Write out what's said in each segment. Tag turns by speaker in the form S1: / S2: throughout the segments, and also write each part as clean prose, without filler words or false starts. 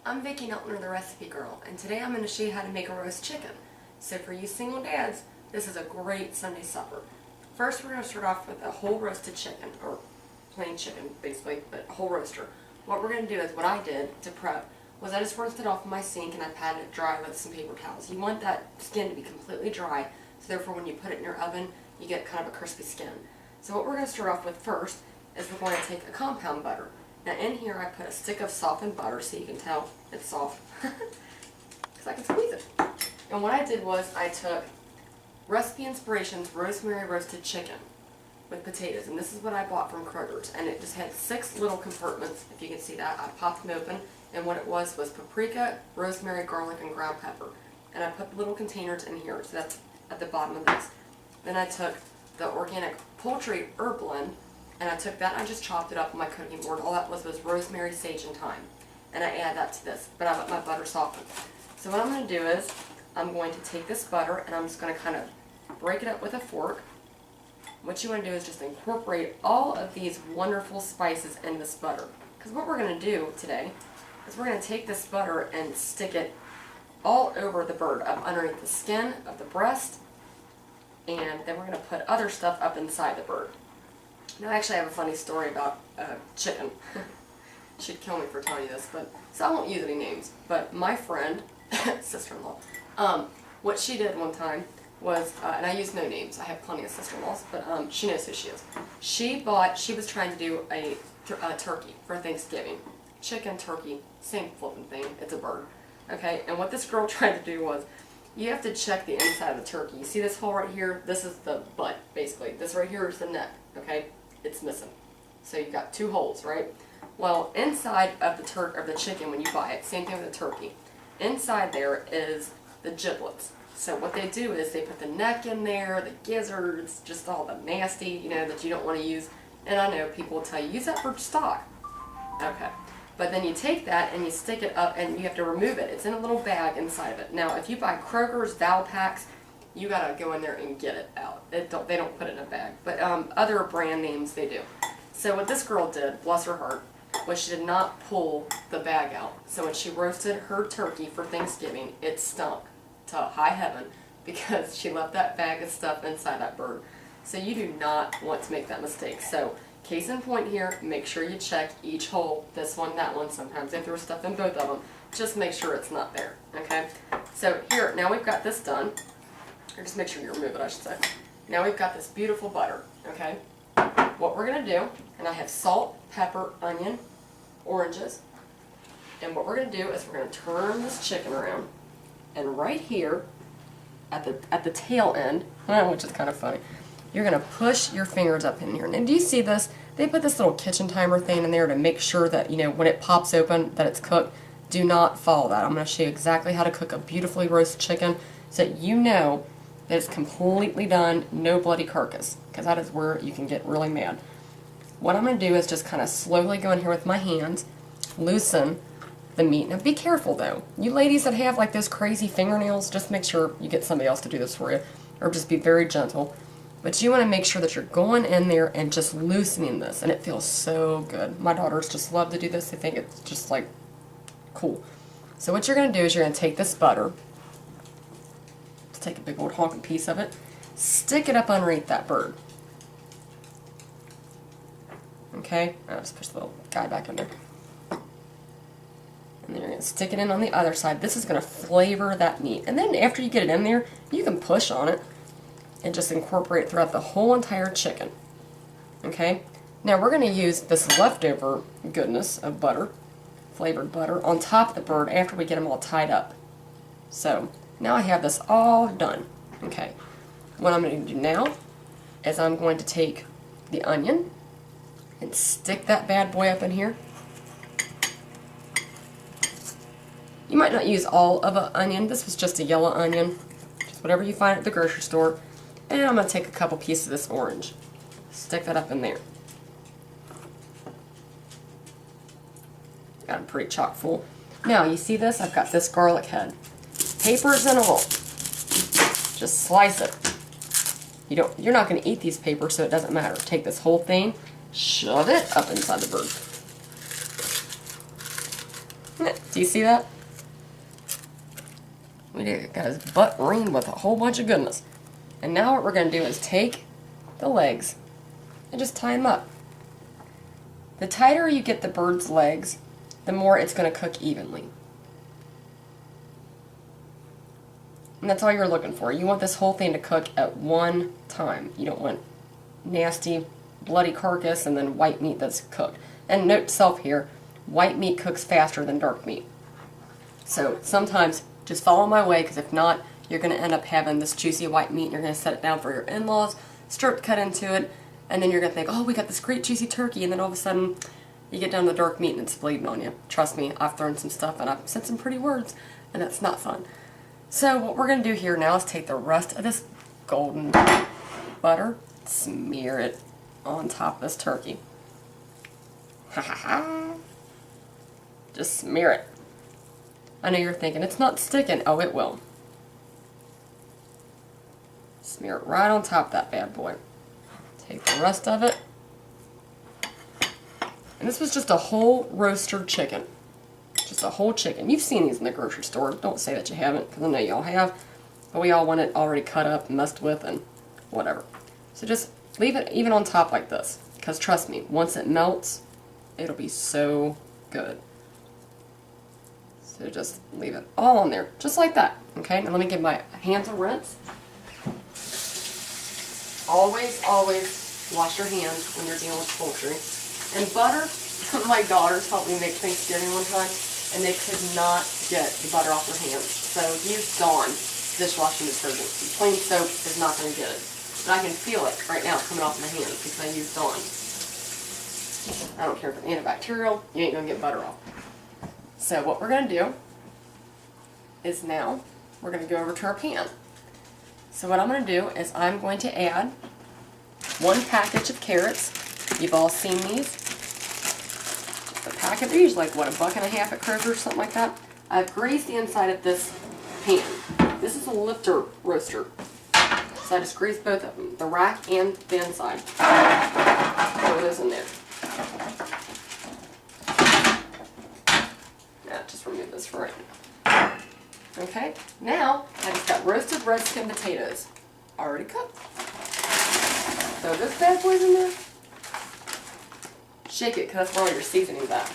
S1: I'm Vicki Neltner, the Recipe Girl, and today I'm going to show you how to make a roast chicken. So for you single dads, this is a great Sunday supper. First we're going to start off with a whole roasted chicken, or plain chicken basically, but a whole roaster. What we're going to do is, what I did to prep, was I just rinsed it off in my sink and I patted it dry with some paper towels. You want that skin to be completely dry, so therefore when you put it in your oven, you get kind of a crispy skin. So what we're going to start off with first is we're going to take a compound butter. Now in here I put a stick of softened butter so you can tell it's soft, because I can squeeze it. And what I did was I took Recipe Inspirations Rosemary Roasted Chicken with potatoes, and this is what I bought from Kroger's, and it just had 6 little compartments, if you can see that. I popped them open, and what it was paprika, rosemary, garlic, and ground pepper. And I put the little containers in here, so that's at the bottom of this. Then I took the organic poultry herb blend, and I took that and I just chopped it up on my cooking board. All that was rosemary, sage, and thyme. And I add that to this, but I let my butter soften. So what I'm going to do is, I'm going to take this butter and I'm just going to kind of break it up with a fork. What you want to do is just incorporate all of these wonderful spices in this butter. Because what we're going to do today is we're going to take this butter and stick it all over the bird, up underneath the skin of the breast, and then we're going to put other stuff up inside the bird. Now, I actually have a funny story about chicken. She'd kill me for telling you this, but so I won't use any names. But my friend, sister-in-law, what she did one time was, and I use no names, I have plenty of sister-in-laws, but she knows who she is. She was trying to do a turkey for Thanksgiving. Chicken, turkey, same flipping thing, it's a bird. Okay, and what this girl tried to do was, you have to check the inside of the turkey. You see this hole right here? This is the butt, basically. This right here is the neck, okay? It's missing. So you've got 2 holes, right? Well, inside of the chicken, when you buy it, same thing with the turkey. Inside there is the giblets. So what they do is they put the neck in there, the gizzards, just all the nasty, you know, that you don't want to use. And I know people will tell you, use that for stock. Okay. But then you take that and you stick it up and you have to remove it. It's in a little bag inside of it. Now, if you buy Kroger's Val Packs, you gotta go in there and get it out. They don't put it in a bag. But other brand names, they do. So what this girl did, bless her heart, was she did not pull the bag out. So when she roasted her turkey for Thanksgiving, it stunk to high heaven because she left that bag of stuff inside that bird. So you do not want to make that mistake. So case in point here, make sure you check each hole, this one, that one. Sometimes if there was stuff in both of them, just make sure it's not there, okay? So here, now we've got this done, or just make sure you remove it, I should say. Now we've got this beautiful butter, okay? What we're gonna do, and I have salt, pepper, onion, oranges, and what we're gonna do is we're gonna turn this chicken around, and right here, at the tail end, which is kind of funny, you're going to push your fingers up in here. And do you see this? They put this little kitchen timer thing in there to make sure that, you know, when it pops open, that it's cooked. Do not follow that. I'm going to show you exactly how to cook a beautifully roasted chicken so that you know that it's completely done, no bloody carcass, because that is where you can get really mad. What I'm going to do is just kind of slowly go in here with my hands, loosen the meat. Now be careful though. You ladies that have like those crazy fingernails, just make sure you get somebody else to do this for you, or just be very gentle. But you want to make sure that you're going in there and just loosening this, and it feels so good. My daughters just love to do this. They think it's just like cool. So what you're going to do is you're going to take this butter, just take a big old honking piece of it, stick it up underneath that bird. Okay, I'll just push the little guy back in there. And then you're going to stick it in on the other side. This is going to flavor that meat. And then after you get it in there, you can push on it and just incorporate it throughout the whole entire chicken. Okay? Now we're going to use this leftover goodness of butter, flavored butter, on top of the bird after we get them all tied up. So now I have this all done. Okay. What I'm going to do now is I'm going to take the onion and stick that bad boy up in here. You might not use all of an onion. This was just a yellow onion. Just whatever you find at the grocery store. And I'm going to take a couple pieces of this orange. Stick that up in there. Got them pretty chock full. Now, you see this? I've got this garlic head. Papers and all. Just slice it. You're not going to eat these papers, so it doesn't matter. Take this whole thing, shove it up inside the bird. Do you see that? We got his butt ringed with a whole bunch of goodness. And now what we're going to do is take the legs and just tie them up. The tighter you get the bird's legs, the more it's going to cook evenly. And that's all you're looking for. You want this whole thing to cook at one time. You don't want nasty, bloody carcass and then white meat that's cooked. And note to self here, white meat cooks faster than dark meat. So sometimes just follow my way, because if not, you're going to end up having this juicy white meat and you're going to set it down for your in-laws, start to cut into it, and then you're going to think, oh, we got this great juicy turkey, and then all of a sudden you get down to the dark meat and it's bleeding on you. Trust me, I've thrown some stuff and I've said some pretty words, and that's not fun. So what we're going to do here now is take the rest of this golden butter, smear it on top of this turkey. Ha ha ha. Just smear it. I know you're thinking, it's not sticking. Oh, it will. Smear it right on top of that bad boy. Take the rest of it. And this was just a whole roaster chicken. Just a whole chicken. You've seen these in the grocery store. Don't say that you haven't, because I know y'all have. But we all want it already cut up, messed with, and whatever. So just leave it even on top like this. Because trust me, once it melts, it'll be so good. So just leave it all on there, just like that. Okay, now let me give my hands a rinse. Always, always wash your hands when you're dealing with poultry. And butter, my daughters helped me make Thanksgiving one time, and they could not get the butter off their hands. So use Dawn dishwashing detergent. Plain soap is not going to get it. But I can feel it right now coming off my hands because I use Dawn. I don't care if it's antibacterial, you ain't going to get butter off. So what we're going to do is now we're going to go over to our pan. So what I'm going to do is I'm going to add 1 package of carrots. You've all seen these. The packet, they're usually like, what, $1.50 at Kroger or something like that. I've greased the inside of this pan. This is a lifter roaster. So I just greased both of them, the rack and the inside. Throw those in there. Just remove this for right now. Okay, now I just got roasted red skin potatoes, already cooked. Throw this bad boys in there. Shake it, because that's where all your seasoning's at.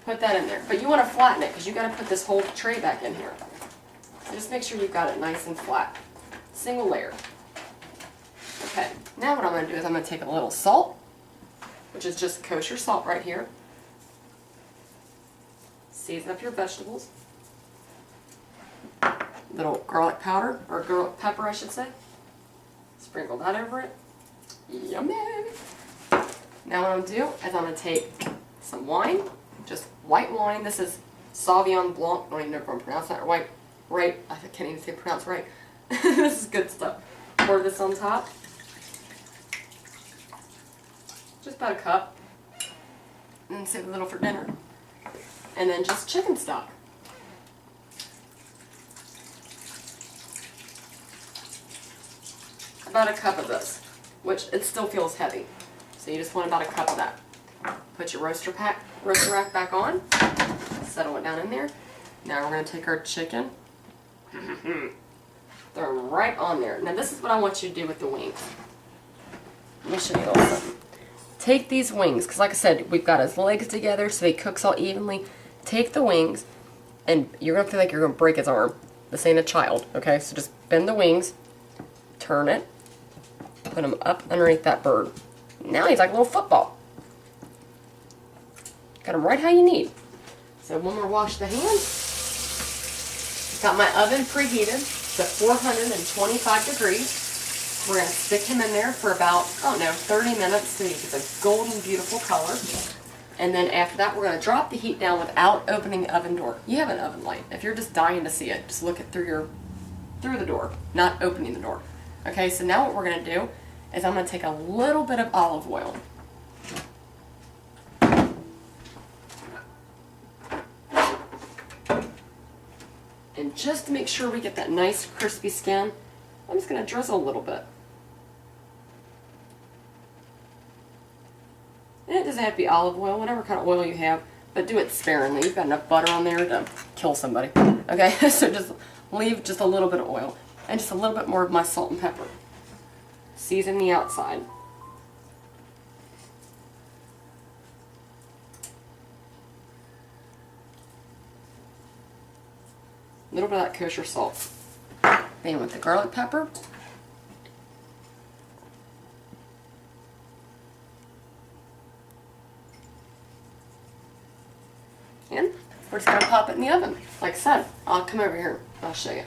S1: Put that in there, but you want to flatten it because you got to put this whole tray back in here. So just make sure you've got it nice and flat, single layer. Okay, now what I'm going to do is I'm going to take a little salt, which is just kosher salt right here. Season up your vegetables. Little garlic powder, or garlic pepper I should say. Sprinkle that over it. Yummy! Now what I'm going to do is I'm going to take some wine, just white wine. This is Sauvignon Blanc. I don't even know if I'm pronouncing that right. I can't even say pronounce right. This is good stuff. Pour this on top. Just about a cup. And save a little for dinner. And then just chicken stock. About a cup of this, which it still feels heavy. So you just want about a cup of that. Put your roaster rack back on. Settle it down in there. Now we're going to take our chicken. Throw them right on there. Now this is what I want you to do with the wings. Let me show you a little something. Take these wings, because like I said, we've got his legs together so he cooks all evenly. Take the wings, and you're going to feel like you're going to break his arm. This ain't a child, okay? So just bend the wings, turn it, put him up underneath that bird. Now he's like a little football. Got him right how you need. So one more wash the hands. Got my oven preheated to 425 degrees. We're going to stick him in there for about, 30 minutes so he gets a golden, beautiful color. And then after that, we're going to drop the heat down without opening the oven door. You have an oven light. If you're just dying to see it, just look it through the door, not opening the door. Okay, so now what we're going to do is I'm going to take a little bit of olive oil. And just to make sure we get that nice crispy skin, I'm just going to drizzle a little bit. And it doesn't have to be olive oil, whatever kind of oil you have. but do it sparingly. You've got enough butter on there to kill somebody. Okay, so just leave just a little bit of oil and just a little bit more of my salt and pepper. Season the outside. A little bit of that kosher salt. Then with the garlic pepper. And we're just going to pop it in the oven. Like I said, I'll come over here. I'll show you.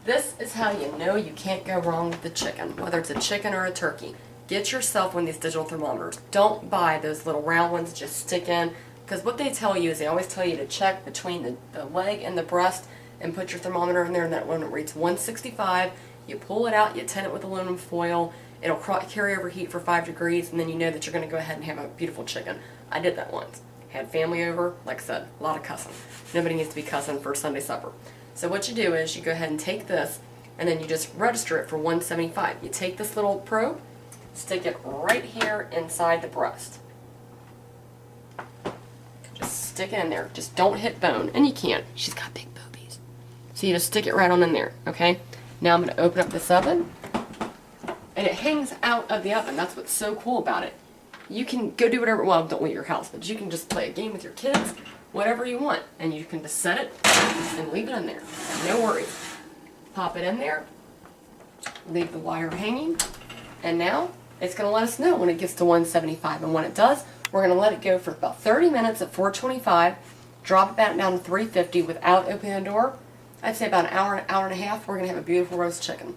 S1: This is how you know you can't go wrong with the chicken, whether it's a chicken or a turkey. Get yourself one of these digital thermometers. Don't buy those little round ones that just stick in, because what they tell you is they always tell you to check between the leg and the breast and put your thermometer in there, and that when it reads 165, you pull it out, you tin it with aluminum foil, it'll carry over heat for 5 degrees, and then you know that you're going to go ahead and have a beautiful chicken. I did that once. Had family over, like I said, a lot of cussing. Nobody needs to be cussing for Sunday supper. So what you do is you go ahead and take this, and then you just register it for 175. You take this little probe, stick it right here inside the breast. Just stick it in there. Just don't hit bone. And you can't. She's got big boobies. So you just stick it right on in there, okay? Now I'm going to open up this oven. And it hangs out of the oven. That's what's so cool about it. You can go do whatever, well, don't leave your house, but you can just play a game with your kids, whatever you want. And you can just set it and leave it in there. No worries. Pop it in there. Leave the wire hanging. And now it's going to let us know when it gets to 175. And when it does, we're going to let it go for about 30 minutes at 425. Drop it back down to 350 without opening the door. I'd say about an hour and a half, we're going to have a beautiful roast chicken.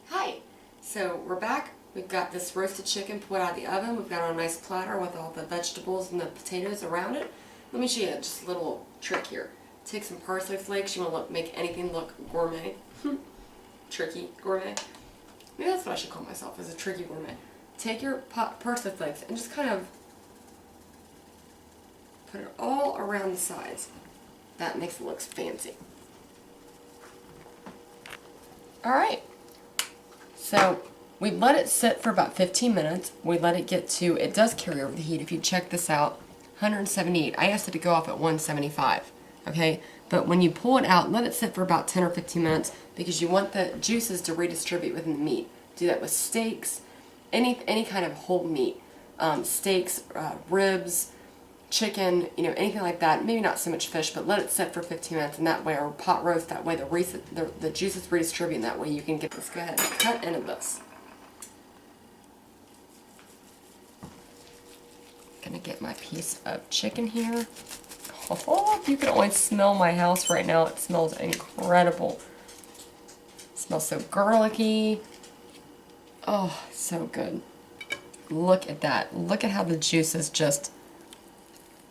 S1: Hi. So we're back. We've got this roasted chicken pulled out of the oven. We've got on a nice platter with all the vegetables and the potatoes around it. Let me show you just a little trick here. Take some parsley flakes. You want to make anything look gourmet. Tricky gourmet. Maybe that's what I should call myself, as a tricky gourmet. Take your parsley flakes and just kind of put it all around the sides. That makes it look fancy. Alright. So we let it sit for about 15 minutes. We let it get to, it does carry over the heat. If you check this out, 178. I asked it to go off at 175. Okay? But when you pull it out, let it sit for about 10 or 15 minutes because you want the juices to redistribute within the meat. Do that with steaks, any kind of whole meat. Steaks, ribs, chicken, anything like that. Maybe not so much fish, but let it sit for 15 minutes, and that way, or pot roast, that way the juices redistribute, and that way you can get this. Go ahead and cut into this. Gonna get my piece of chicken here. Oh, if you can only smell my house right now, it smells incredible. It smells so garlicky. Oh, so good. Look at that. Look at how the juices just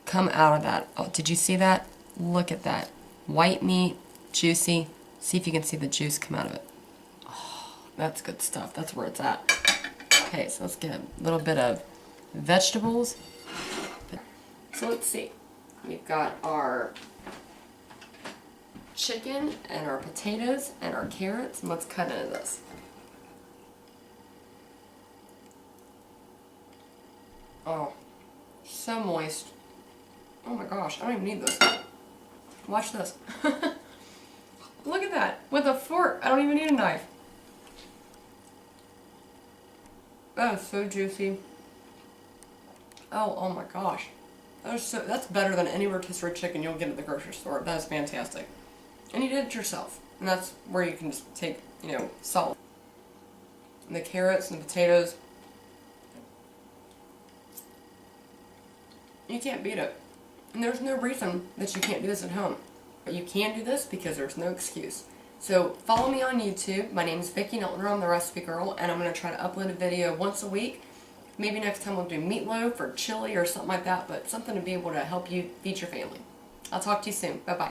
S1: come out of that. Oh, did you see that? Look at that. White meat, juicy. See if you can see the juice come out of it. Oh, that's good stuff. That's where it's at. Okay, so let's get a little bit of vegetables. So let's see. We've got our chicken and our potatoes and our carrots, and let's cut into this. Oh, so moist. Oh my gosh, I don't even need this. Watch this. Look at that. With a fork. I don't even need a knife. That is so juicy. Oh my gosh. That's better than any rotisserie chicken you'll get at the grocery store. That is fantastic. And you did it yourself. And that's where you can just take, salt. And the carrots and the potatoes. You can't beat it. And there's no reason that you can't do this at home. But you can do this because there's no excuse. So follow me on YouTube. My name is Vicki Neltner. I'm the Recipe Girl. And I'm going to try to upload a video once a week. Maybe next time we'll do meatloaf or chili or something like that. But something to be able to help you feed your family. I'll talk to you soon. Bye-bye.